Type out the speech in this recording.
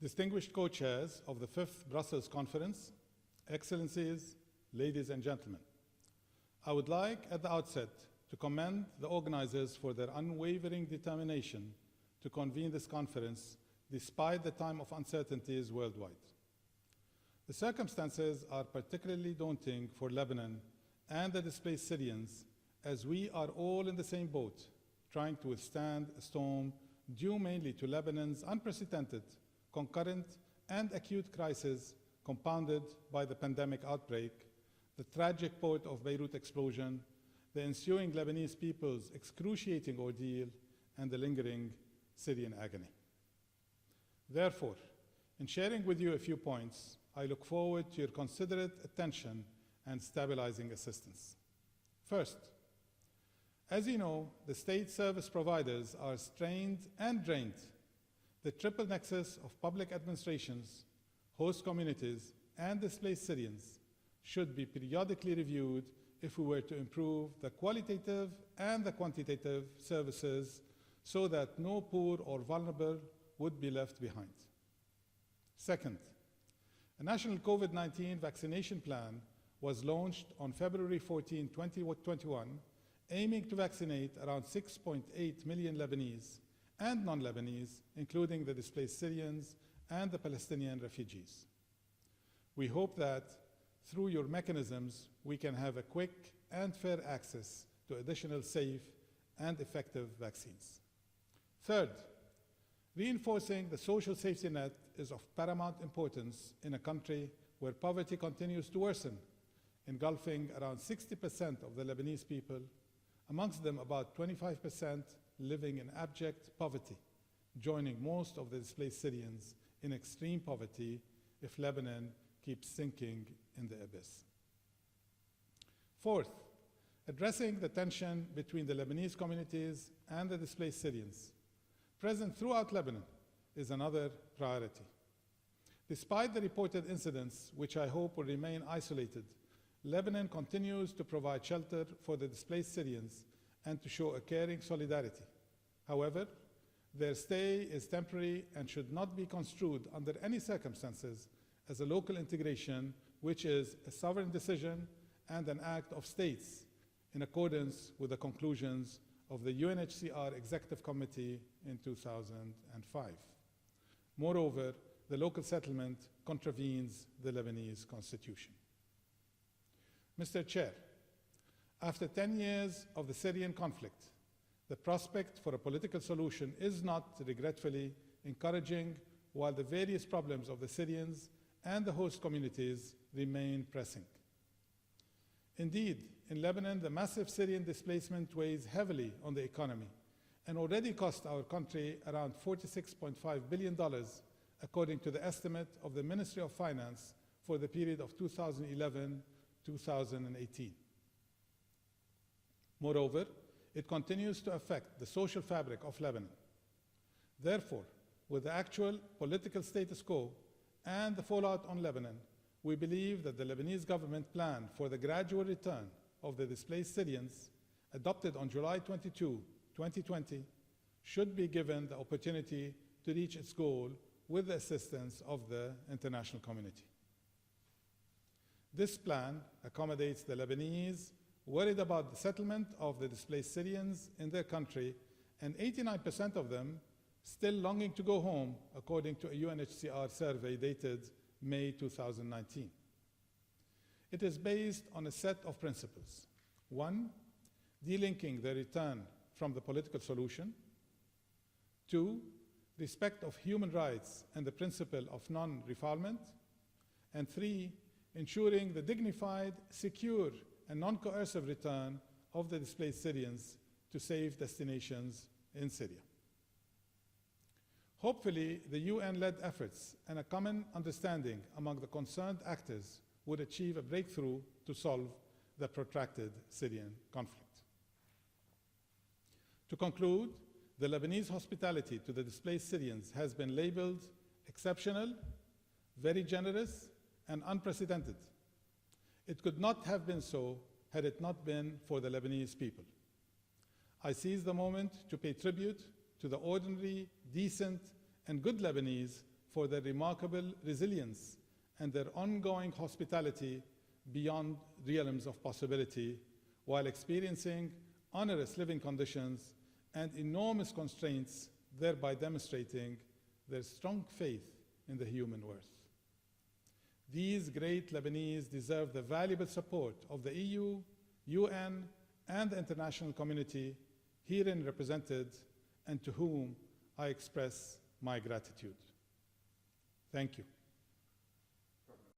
distinguished co-chairs of the 5th Brussels Conference, Excellencies, ladies and gentlemen, I would like at the outset to commend the organizers for their unwavering determination to convene this conference despite the time of uncertainties worldwide. The circumstances are particularly daunting for Lebanon and the displaced Syrians, as we are all in the same boat, trying to withstand a storm due mainly to Lebanon's unprecedented, concurrent, and acute crisis compounded by the pandemic outbreak, the tragic port of Beirut explosion, the ensuing Lebanese people's excruciating ordeal, and the lingering Syrian agony. Therefore, in sharing with you a few points, I look forward to your considerate attention and stabilizing assistance. First, as you know, the state service providers are strained and drained. The triple nexus of public administrations, host communities, and displaced Syrians should be periodically reviewed if we were to improve the qualitative and the quantitative services so that no poor or vulnerable would be left behind. Second, a national COVID-19 vaccination plan was launched on February 14, 2021, aiming to vaccinate around 6.8 million Lebanese and non-Lebanese, including the displaced Syrians and the Palestinian refugees. We hope that through your mechanisms, we can have a quick and fair access to additional safe and effective vaccines. Third, reinforcing the social safety net is of paramount importance in a country where poverty continues to worsen, engulfing around 60% of the Lebanese people, amongst them about 25% living in abject poverty, joining most of the displaced Syrians in extreme poverty if Lebanon keeps sinking in the abyss. Fourth, addressing the tension between the Lebanese communities and the displaced Syrians, present throughout Lebanon, is another priority. Despite the reported incidents, which I hope will remain isolated, Lebanon continues to provide shelter for the displaced Syrians and to show a caring solidarity. However, their stay is temporary and should not be construed under any circumstances as a local integration, which is a sovereign decision and an act of states in accordance with the conclusions of the UNHCR Executive Committee in 2005. Moreover, the local settlement contravenes the Lebanese constitution. Mr. Chair, after 10 years of the Syrian conflict, the prospect for a political solution is not, regretfully, encouraging, while the various problems of the Syrians and the host communities remain pressing. Indeed, in Lebanon, the massive Syrian displacement weighs heavily on the economy and already cost our country around $46.5 billion, according to the estimate of the Ministry of Finance for the period of 2011-2018. Moreover, it continues to affect the social fabric of Lebanon. Therefore, with the actual political status quo and the fallout on Lebanon, we believe that the Lebanese government plan for the gradual return of the displaced Syrians, adopted on July 22, 2020, should be given the opportunity to reach its goal with the assistance of the international community. This plan accommodates the Lebanese worried about the settlement of the displaced Syrians in their country, and 89% of them still longing to go home, according to a UNHCR survey dated May 2019. It is based on a set of principles. One, delinking the return from the political solution. Two, respect of human rights and the principle of non-refoulement. And three, ensuring the dignified, secure, and non-coercive return of the displaced Syrians to safe destinations in Syria. Hopefully, the UN-led efforts and a common understanding among the concerned actors would achieve a breakthrough to solve the protracted Syrian conflict. To conclude, the Lebanese hospitality to the displaced Syrians has been labeled exceptional, very generous, and unprecedented. It could not have been so had it not been for the Lebanese people. I seize the moment to pay tribute to the ordinary, decent, and good Lebanese for their remarkable resilience and their ongoing hospitality beyond realms of possibility, while experiencing onerous living conditions and enormous constraints, thereby demonstrating their strong faith in the human worth. These great Lebanese deserve the valuable support of the EU, UN, and the international community herein represented, and to whom I express my gratitude. Thank you.